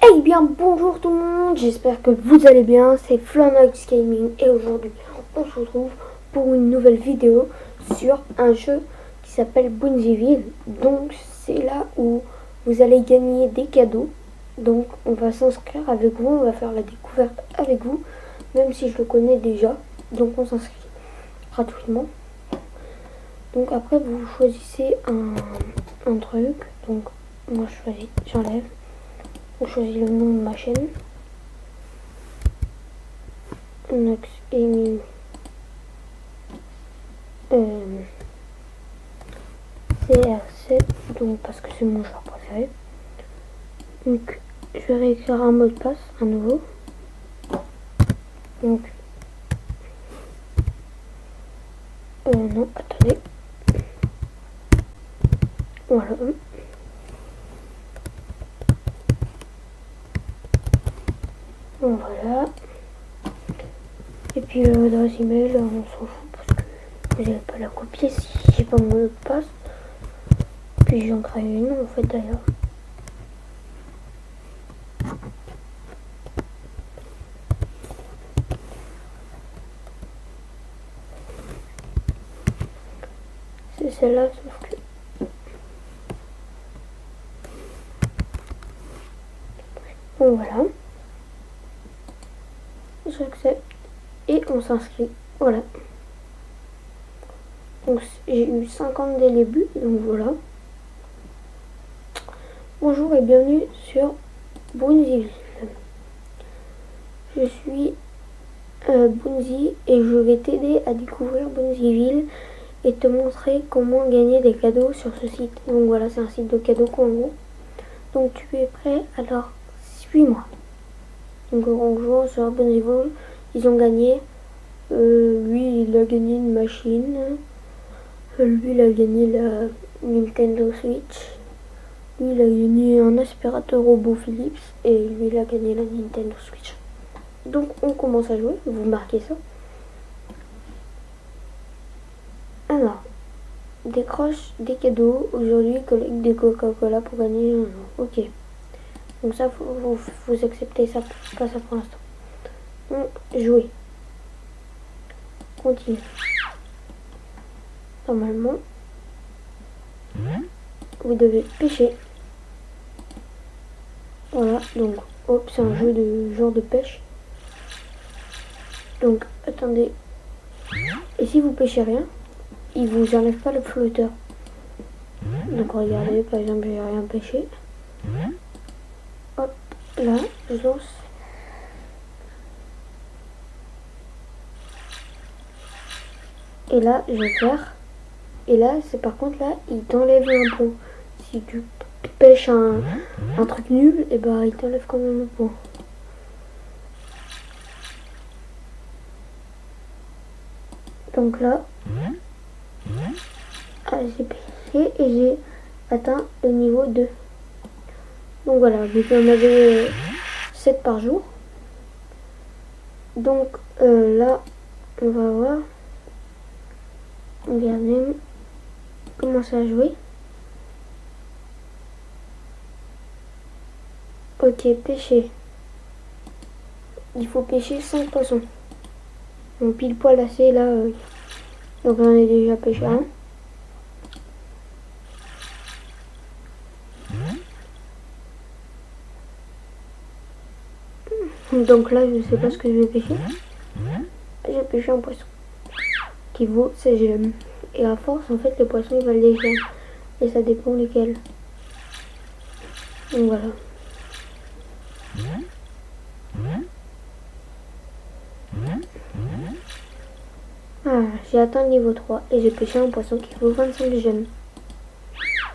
Eh bien bonjour tout le monde, j'espère que vous allez bien, c'est Flanox Gaming et aujourd'hui on se retrouve pour une nouvelle vidéo sur un jeu qui s'appelle Bunziville. Donc c'est là où vous allez gagner des cadeaux, donc on va s'inscrire avec vous, on va faire la découverte avec vous, même si je le connais déjà, donc on s'inscrit gratuitement. Donc après vous choisissez un truc, donc moi je choisis, j'enlève. Je choisis le nom de ma chaîne. Nox Gaming. CR7, donc parce que c'est mon joueur préféré. Donc je vais réécrire un mot de passe, un nouveau. Donc non, attendez. Voilà. Bon, voilà. Et puis l'adresse email, on s'en fout parce que vous n'allez pas la copier si j'ai pas mon mot de passe. Puis j'en crée une en fait d'ailleurs. C'est celle-là, sauf que bon voilà. J'accepte et on s'inscrit. Voilà. Donc j'ai eu 50 dès le début, donc voilà. Bonjour et bienvenue sur Bunziville. Je suis Bunzi et je vais t'aider à découvrir Bunziville et te montrer comment gagner des cadeaux sur ce site. Donc voilà, c'est un site de cadeaux en gros. Donc tu es prêt? Alors suis-moi. Donc en gros sur Bunziville, ils ont gagné. Lui il a gagné une machine. Lui il a gagné la Nintendo Switch. Lui il a gagné un aspirateur robot Philips. Et lui il a gagné la Nintendo Switch. Donc on commence à jouer, vous marquez ça. Alors, décroche des cadeaux. Aujourd'hui, collecte des Coca-Cola pour gagner un jour. Ok. Donc ça, vous acceptez ça, pas ça pour l'instant. Donc, jouer. Continue. Normalement, vous devez pêcher. Voilà, donc, hop, c'est un jeu de genre de pêche. Donc, attendez. Et si vous pêchez rien, il vous enlève pas le flotteur. Donc regardez, par exemple, j'ai rien pêché. Hop, là, je lance. Et là, je vais faire. Et là, c'est par contre, là, il t'enlève l'impôt. Si tu pêches un truc nul, et bah, il t'enlève quand même le point. Donc là, j'ai pêché et j'ai atteint le niveau 2. Donc voilà, vous en avez 7 par jour. Donc là, on va voir. Regardez, commencer à jouer. Ok, pêcher. Il faut pêcher 5 poissons. Donc pile poil assez là. Donc j'en ai déjà pêché un. Donc là, je sais pas ce que je vais pêcher. J'ai pêché un poisson qui vaut 16 gemmes. Et à force, en fait, les poissons ils valent des gemmes. Et ça dépend lesquels. Donc voilà. Ah, j'ai atteint le niveau 3 et j'ai pêché un poisson qui vaut 25 gemmes.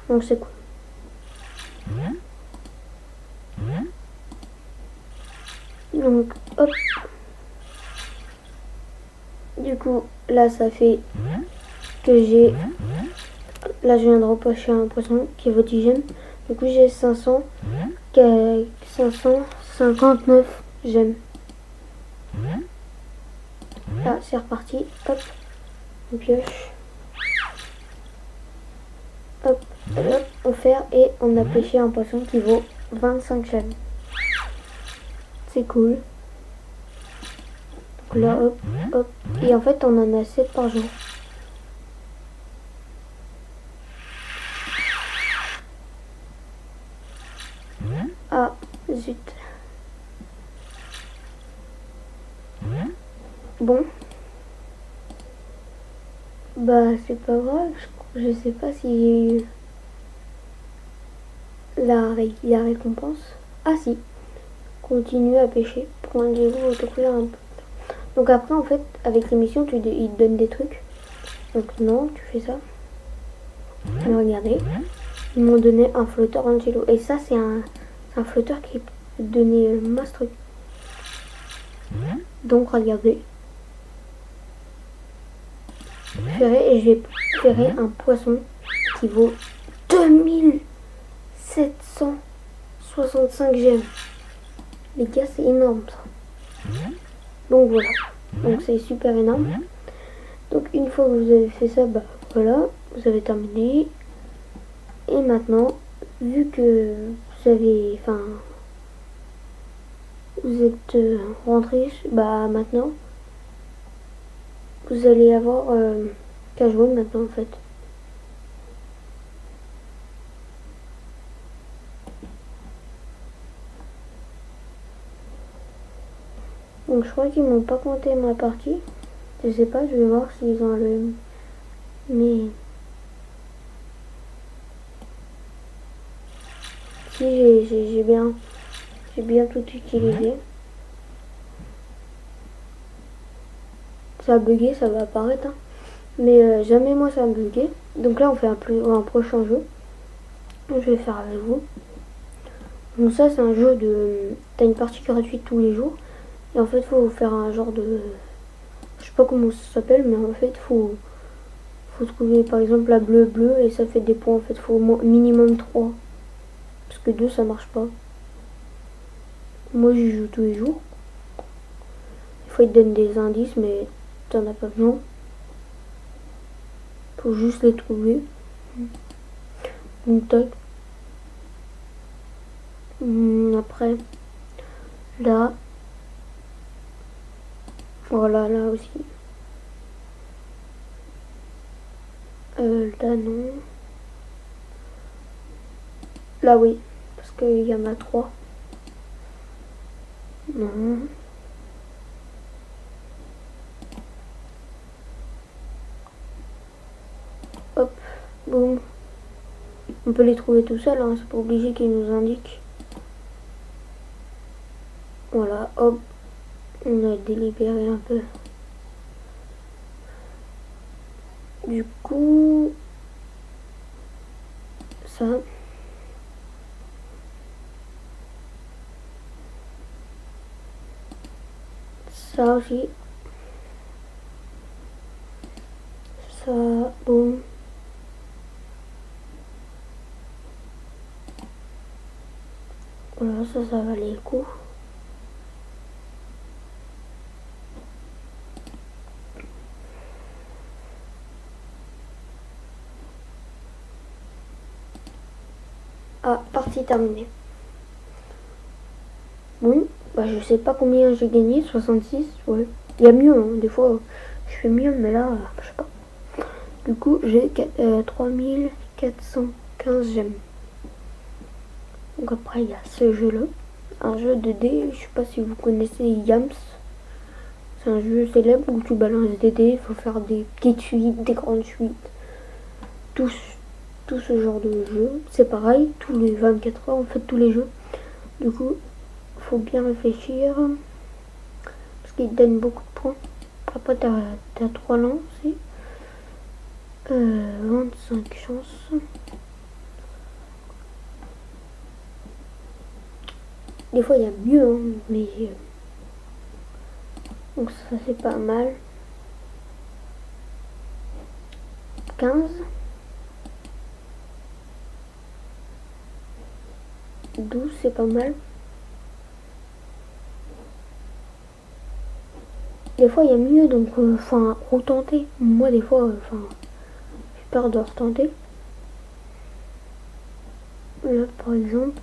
Donc c'est cool. Donc hop. Du coup, là ça fait que j'ai... Là je viens de repêcher un poisson qui vaut 10 gemmes. Du coup j'ai 559 gemmes. Là c'est reparti. Hop. On pioche. Hop, hop, on fait et on a pêché un poisson qui vaut 25 gemmes. c'est cool. Donc là, hop, hop. Et en fait, on en a 7 par jour. Ah, zut. Bon. Bah, c'est pas grave. Je sais pas si j'ai eu la récompense. Ah si. Continue à pêcher. Pour un Angelo autocouvert un peu. Donc après, en fait, avec l'émission, ils te donnent des trucs. Donc non, tu fais ça. Mais regardez. Ils m'ont donné un flotteur Angelo. Et ça, c'est un flotteur qui peut donner masse truc. Donc regardez. Et je vais ferrer un poisson qui vaut 2765 gemmes. Les gars, c'est énorme ça. Donc voilà. Donc c'est super énorme. Donc une fois que vous avez fait ça, bah voilà, vous avez terminé. Et maintenant, vu que vous avez, enfin, vous êtes rentré, bah maintenant, vous allez avoir qu'à jouer maintenant en fait. Donc je crois qu'ils m'ont pas compté ma partie. Je sais pas, je vais voir s'ils ont le... Mais... Si j'ai bien tout utilisé. Ça a bugué, ça va apparaître. Hein. Mais jamais moi ça a bugué. Donc là on fait un prochain jeu. Je vais faire avec vous. Donc ça c'est un jeu de... T'as une partie gratuite tous les jours. Et en fait faut faire un genre de... Je sais pas comment ça s'appelle, mais en fait faut trouver par exemple la bleue et ça fait des points. En fait faut au moins minimum 3. Parce que 2 ça marche pas. Moi j'y joue tous les jours. Des fois ils te donnent des indices mais t'en as pas besoin. Faut juste les trouver. Donc tac. Après là. Voilà là aussi. Là non. Là oui. Parce qu'il y en a 3. Non. Hop. Boum. On peut les trouver tout seul, hein, c'est pas obligé qu'ils nous indiquent. Voilà, hop. On a délibéré un peu. Du coup, ça. Ça aussi. Ça, boum. Voilà, ça valait le coup. Ah, partie terminée. Bon, bah je sais pas combien j'ai gagné, 66, ouais. Il y a mieux, hein. Des fois je fais mieux, mais là, je sais pas. Du coup, j'ai 3415 gemmes. Donc après, il y a ce jeu-là. Un jeu de dés, je sais pas si vous connaissez Yams. C'est un jeu célèbre où tu balances des dés, il faut faire des petites suites, des grandes suites. Tout ce genre de jeu. C'est pareil, tous les 24 heures, on fait tous les jeux. Du coup, faut bien réfléchir. Parce qu'il te donne beaucoup de points. Après, t'as 3 lances aussi. 25 chances. Des fois, il y a mieux, hein, mais... donc ça, c'est pas mal. 15. 12, c'est pas mal. Des fois, il y a mieux, donc, enfin, retenter. Moi, des fois, enfin, j'ai peur de retenter. Là, par exemple,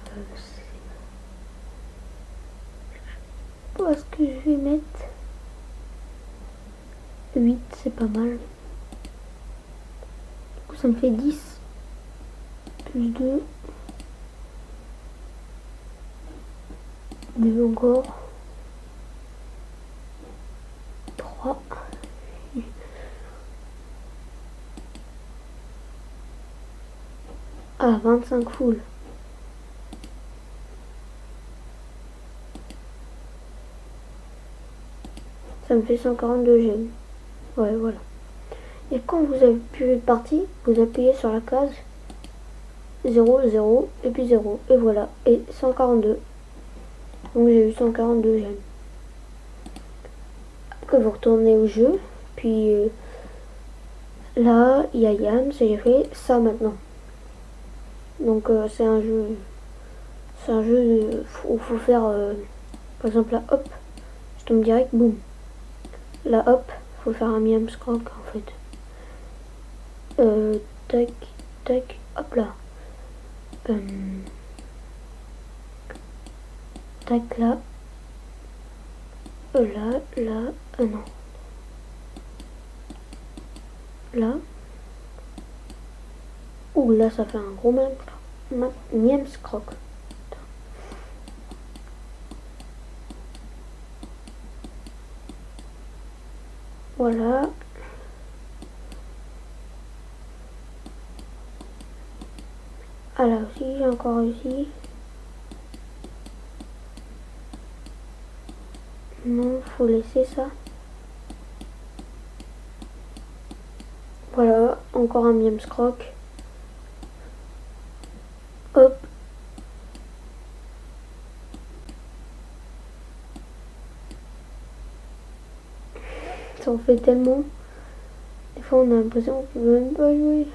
où est-ce que je vais mettre 8, c'est pas mal. Du coup, ça me fait 10 plus 2. 2 encore. 3. Ah, 25 full. Ça me fait 142 gemmes. Ouais, voilà. Et quand vous avez plus de partie, vous appuyez sur la case 0, 0, et puis 0. Et voilà. Et 142. Donc j'ai eu 142 gemmes. Après vous retournez au jeu. Puis là, il y a Yann, j'ai fait ça maintenant. Donc c'est un jeu. C'est un jeu où il faut faire par exemple là hop, je tombe direct, boum. Là hop, faut faire un miam scroc en fait. Tac, tac, hop là. Tac là. Là, non. Là. Ouh là ça fait un gros miam scroc. Voilà. Ah là aussi, j'ai encore réussi. Non, faut laisser ça. Voilà, encore un miam scroc. Hop. Ça en fait tellement. Des fois on a l'impression qu'on peut même pas jouer.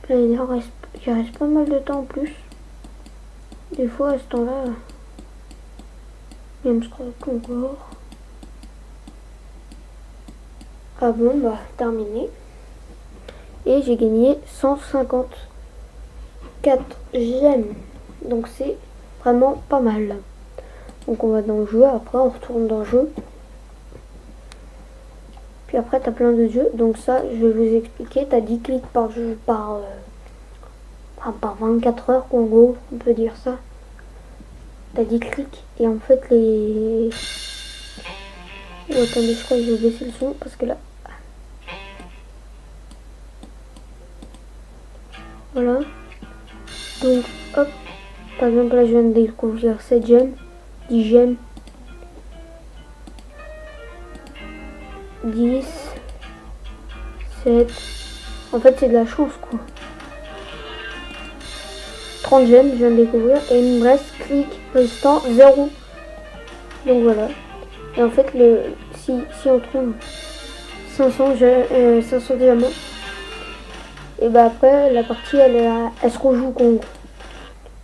Là, il reste pas mal de temps en plus. Des fois à ce temps-là, même je crois qu'encore. Ah bon, bah terminé. Et j'ai gagné 154 gemmes. Donc c'est vraiment pas mal. Donc on va dans le jeu, après on retourne dans le jeu. Puis après t'as plein de jeux. Donc ça je vais vous expliquer. T'as 10 clics par jeu par 24 heures en gros, on peut dire ça. T'as 10 clics et en fait les... Oh, attendez, je crois que je vais baisser le son parce que là... Voilà. Donc hop, par exemple là je viens de découvrir 7 gemmes, 10 gemmes, 10, 7. En fait c'est de la chance quoi. 30 gemmes, je viens de découvrir. Et il me reste clic restant 0. Donc voilà. Et en fait, si on trouve 500 diamants, et bah après, la partie, elle se rejoue contre.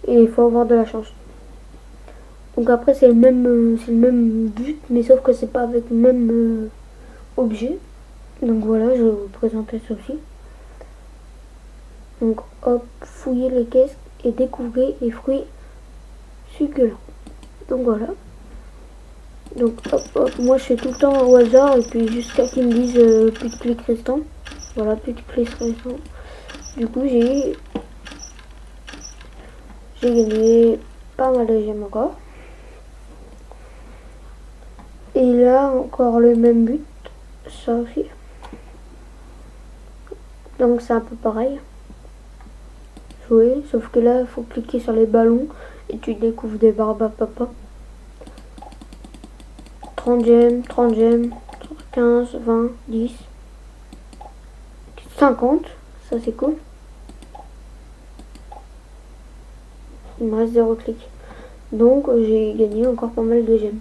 Et il faut avoir de la chance. Donc après, c'est le même but, mais sauf que c'est pas avec le même objet. Donc voilà, je vais vous présenter ça aussi. Donc hop, fouillez les caisses et découvrez les fruits succulents. Donc voilà. Donc hop hop, moi je fais tout le temps au hasard et puis jusqu'à qu'ils me disent plus de clics restants. Voilà, plus de clics restants. Du coup j'ai gagné pas mal de gemmes encore. Et là encore le même but, ça aussi. Donc c'est un peu pareil. Jouer, sauf que là il faut cliquer sur les ballons et tu découvres des barbes à papa. 30 gemmes, 15, 20, 10, 50, ça c'est cool. Il me reste 0 clic. Donc j'ai gagné encore pas mal de gemmes.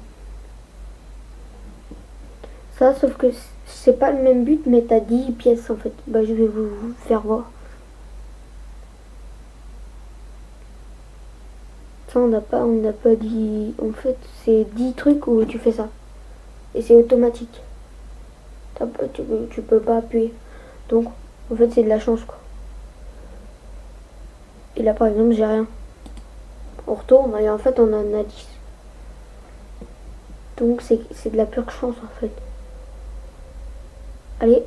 Ça, sauf que c'est pas le même but, mais t'as 10 pièces en fait. Bah je vais vous faire voir. Ça on n'a pas dit. En fait c'est 10 trucs où tu fais ça. Et c'est automatique. Tu peux pas appuyer. Donc, en fait, c'est de la chance, quoi. Et là, par exemple, j'ai rien. On retourne et en fait, on en a 10. Donc, c'est de la pure chance, en fait. Allez.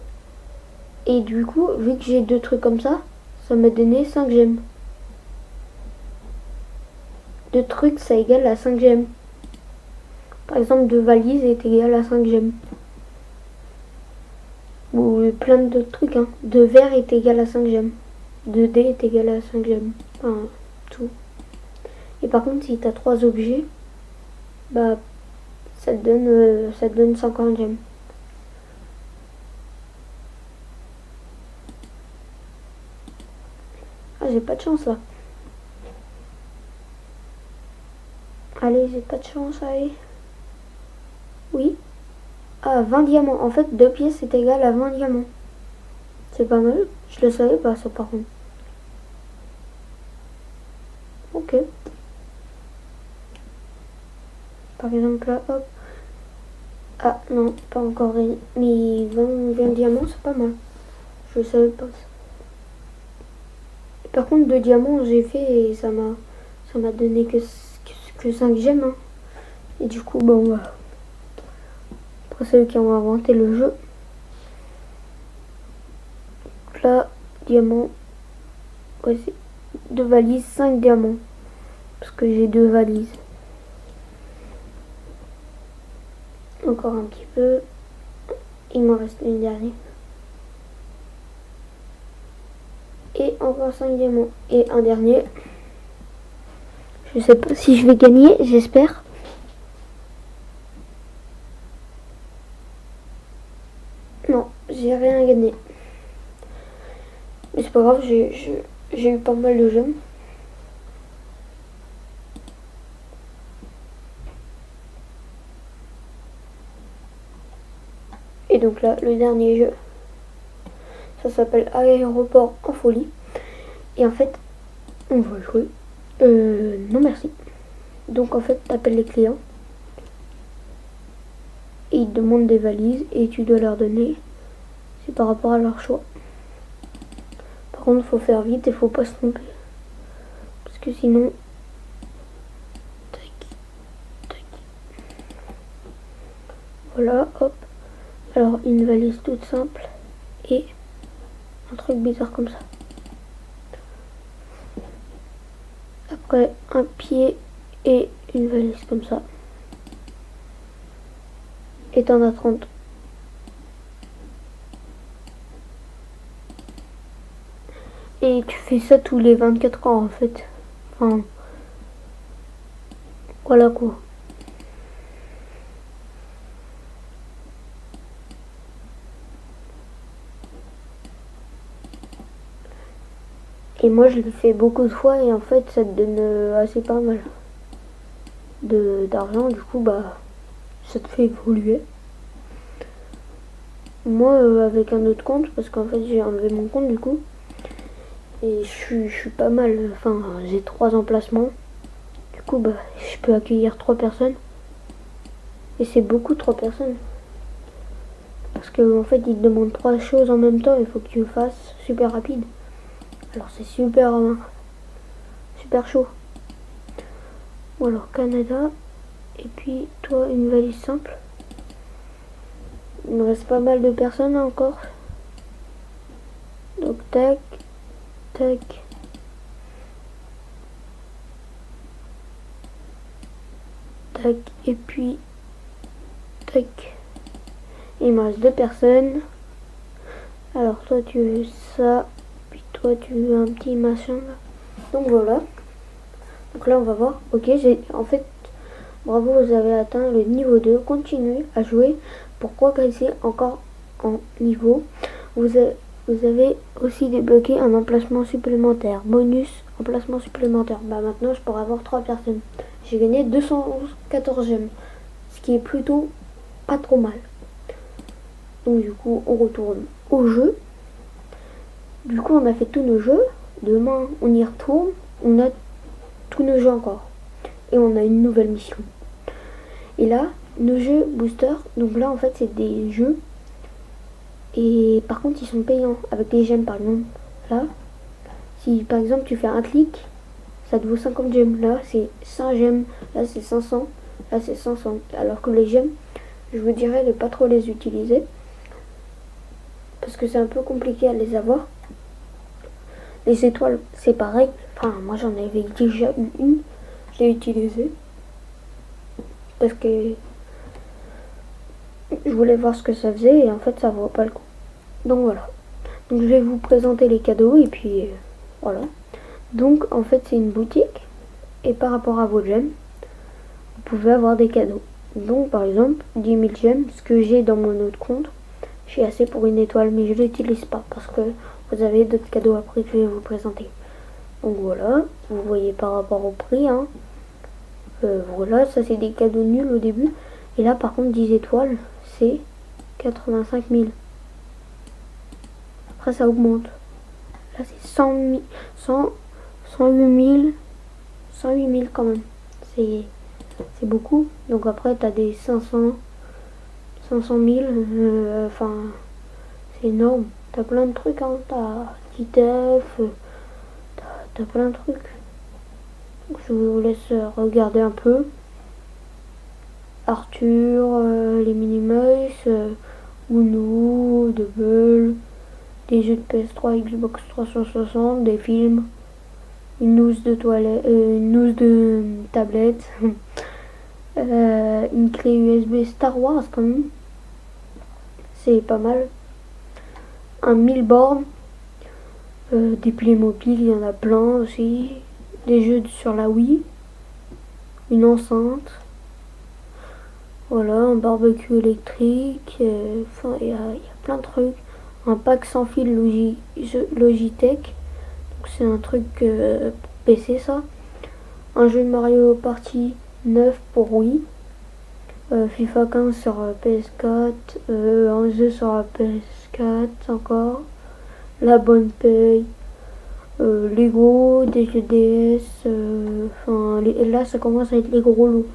Et du coup, vu que j'ai 2 trucs comme ça m'a donné 5 gemmes. 2 trucs, ça égale à 5 gemmes. Par exemple, 2 valises est égal à 5 gemmes. Ou plein d'autres trucs, hein. 2 verres est égal à 5 gemmes. 2 dés est égal à 5 gemmes. Enfin, tout. Et par contre, si t'as 3 objets, bah, ça te donne 50 gemmes. Ah, j'ai pas de chance, là. Allez, j'ai pas de chance, allez. Oui. Ah, 20 diamants. En fait, 2 pièces est égal à 20 diamants. C'est pas mal. Je le savais pas, ça, par contre. Ok. Par exemple, là, hop. Ah, non, pas encore. Mais 20 diamants, c'est pas mal. Je le savais pas, ça. Par contre, 2 diamants, j'ai fait et ça m'a donné que 5 gemmes. Hein. Et du coup, bon, bah. Après, c'est eux qui ont inventé le jeu. Donc là, diamant. Ouais, c'est 2 valises, 5 diamants. Parce que j'ai 2 valises. Encore un petit peu. Il m'en reste une dernière. Et encore 5 diamants. Et un dernier. Je sais pas si je vais gagner, j'espère. Non, j'ai rien gagné. Mais c'est pas grave, j'ai eu pas mal de gemmes. Et donc là, le dernier jeu, ça s'appelle Aéroport en folie. Et en fait, on va jouer. Non merci. Donc en fait, t'appelles les clients. Et ils te demandent des valises et tu dois leur donner. C'est par rapport à leur choix. Par contre, faut faire vite et faut pas se tromper. Parce que sinon... Tac, tac. Voilà, hop. Alors, une valise toute simple. Et un truc bizarre comme ça. Après, un pied et une valise comme ça. Et t'en as 30. Et tu fais ça tous les 24 ans en fait. Enfin, voilà quoi. Et moi je le fais beaucoup de fois et en fait ça te donne assez pas mal d'argent. Du coup bah ça te fait évoluer. Moi avec un autre compte parce qu'en fait j'ai enlevé mon compte du coup. Et je suis pas mal. Enfin j'ai 3 emplacements. Du coup bah je peux accueillir 3 personnes. Et c'est beaucoup 3 personnes. Parce qu'en fait ils te demandent 3 choses en même temps. Il faut que tu le fasses super rapide. Alors c'est super chaud. Bon alors Canada. Et puis toi une valise simple. Il me reste pas mal de personnes là, encore. Donc tac. Tac. Tac. Et puis. Tac. Il me reste 2 personnes. Alors toi tu veux ça. Puis toi tu veux un petit machin là. Donc voilà. Donc là on va voir. Ok, en fait, bravo, vous avez atteint le niveau 2. Continuez à jouer pour progresser encore en niveau. Vous avez aussi débloqué un emplacement supplémentaire. Bonus, emplacement supplémentaire. Bah maintenant je pourrais avoir 3 personnes. J'ai gagné 214 gemmes. Ce qui est plutôt pas trop mal. Donc du coup on retourne au jeu. Du coup on a fait tous nos jeux. Demain on y retourne. On a tous nos jeux encore. Et on a une nouvelle mission. Et là, nos jeux booster. Donc là en fait c'est des jeux. Et par contre, ils sont payants avec les gemmes, par exemple. Là, si par exemple tu fais un clic, ça te vaut 50 gemmes. Là, c'est 100 gemmes. Là, c'est 500. Là, c'est 500. Alors que les gemmes, je vous dirais de pas trop les utiliser. Parce que c'est un peu compliqué à les avoir. Les étoiles, c'est pareil. Enfin, moi, j'en avais déjà eu une. Je l'ai utilisée. Parce que je voulais voir ce que ça faisait. Et en fait, ça vaut pas le coup. Donc, voilà. Donc, je vais vous présenter les cadeaux. Et puis, voilà. Donc, en fait, c'est une boutique. Et par rapport à vos gemmes, vous pouvez avoir des cadeaux. Donc, par exemple, 10 000 gemmes, ce que j'ai dans mon autre compte, j'ai assez pour une étoile, mais je ne l'utilise pas parce que vous avez d'autres cadeaux après que je vais vous présenter. Donc voilà, vous voyez par rapport au prix, hein. Voilà, ça c'est des cadeaux nuls au début. Et là, par contre, 10 étoiles, c'est 85 000. Après, ça augmente. Là, c'est 100 000, 108 000, 108 000 quand même. C'est beaucoup. Donc après, t'as des 500 000. Enfin, c'est énorme. T'as plein de trucs, hein. T'as Titeuf, t'as plein de trucs. Donc, je vous laisse regarder un peu. Arthur, les Minimoys, Uno, Double, des jeux de PS3, Xbox 360, des films, une housse de toilette, une housse de tablette, une clé USB Star Wars quand même, c'est pas mal, un 1000 bornes, des Playmobil, il y en a plein aussi, des jeux sur la Wii, une enceinte, voilà, un barbecue électrique, enfin il y a plein de trucs. Un pack sans fil Logitech, donc c'est un truc pour PC ça. Un jeu de Mario Party 9 pour Wii. FIFA 15 sur PS4, un jeu sur la PS4 encore. La bonne paye. Lego, des jeux DS, enfin là ça commence à être les gros lots.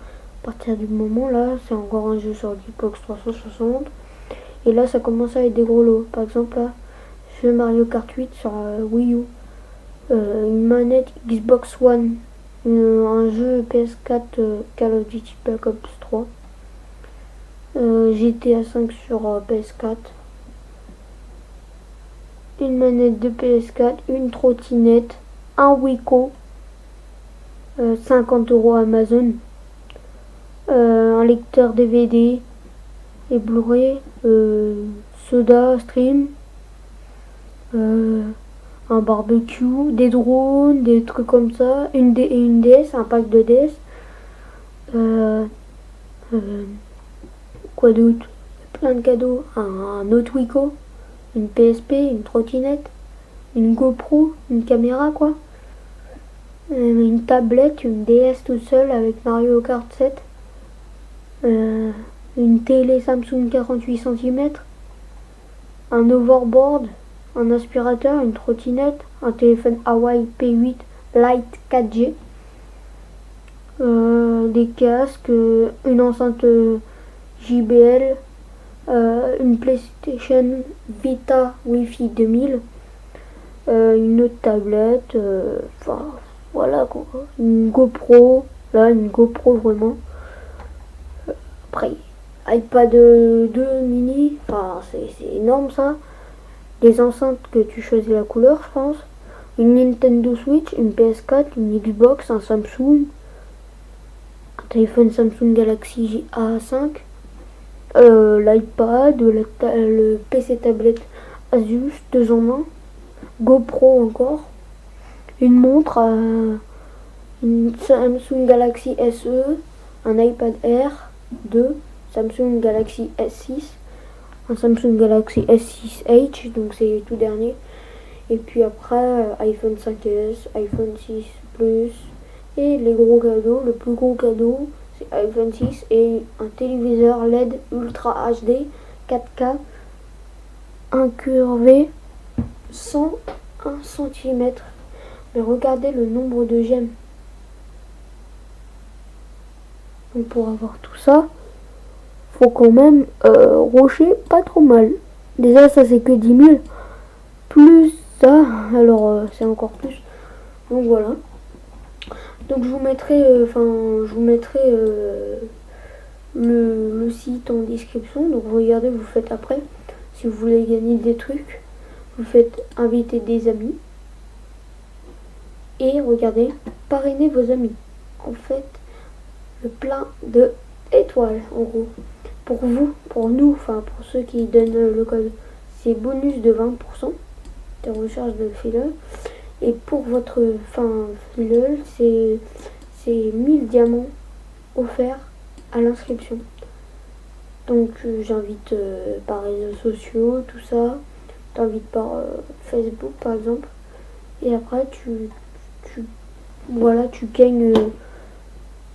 À partir du moment là, c'est encore un jeu sur Xbox 360. Et là ça commence à être des gros lots. Par exemple là, jeu Mario Kart 8 sur Wii U. Une manette Xbox One. Un jeu PS4 Call of Duty Black Ops 3. GTA 5 sur PS4. Une manette de PS4, une trottinette, un Wiko, 50 € Amazon, un lecteur DVD et Blu-ray, Soda Stream, un barbecue, des drones, des trucs comme ça, une DS, un pack de DS, quoi d'autre, plein de cadeaux, un autre Wiko, une PSP, une trottinette, une GoPro, une caméra quoi, une tablette, une DS tout seul avec Mario Kart 7, une télé Samsung 48 cm, un overboard, un aspirateur, une trottinette, un téléphone Huawei P8 Lite 4G, des casques, une enceinte JBL, une PlayStation Vita Wi-Fi 2000, une autre tablette, enfin voilà quoi, une GoPro, là une GoPro vraiment. Après iPad 2 mini, enfin c'est énorme ça. Des enceintes que tu choisis la couleur je pense. Une Nintendo Switch, une PS4, une Xbox, un Samsung, un téléphone Samsung Galaxy A5, l'iPad, le PC tablette Asus 2 en 1, GoPro encore, une montre, une Samsung Galaxy SE, un iPad Air 2, Samsung Galaxy S6, un Samsung Galaxy S6H, donc c'est le tout dernier. Et puis après, iPhone 5S, iPhone 6 Plus. Et les gros cadeaux, le plus gros cadeau, c'est iPhone 6 et un téléviseur LED Ultra HD 4K incurvé 101 cm. Mais regardez le nombre de gemmes. Donc pour avoir tout ça, faut quand même rocher pas trop mal. Déjà, ça c'est que 10 000. Plus ça, alors c'est encore plus. Donc voilà. Donc je vous mettrai, le site en description. Donc regardez, vous faites après. Si vous voulez gagner des trucs, vous faites inviter des amis. Et regardez, parrainez vos amis. En fait, le plein de étoiles, en gros. Pour vous, pour nous, enfin pour ceux qui donnent le code, c'est bonus de 20% de recharge de filleul. Et pour votre filleul, c'est 1000 diamants offerts à l'inscription. Donc j'invite par réseaux sociaux, tout ça. T'invites par Facebook par exemple. Et après tu gagnes,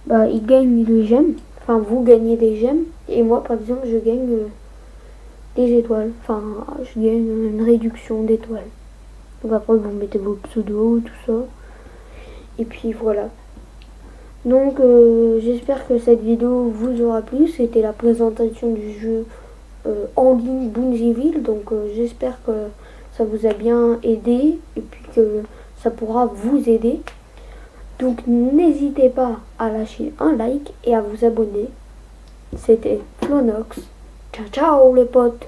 ils gagnent des gemmes. Enfin vous gagnez des gemmes. Et moi par exemple je gagne des étoiles. Enfin je gagne une réduction d'étoiles. Donc après vous mettez vos pseudos, tout ça. Et puis voilà. Donc j'espère que cette vidéo vous aura plu. C'était la présentation du jeu en ligne Bungyville. Donc j'espère que ça vous a bien aidé et puis que ça pourra vous aider. Donc n'hésitez pas à lâcher un like et à vous abonner. C'était Flonox. Ciao ciao les potes.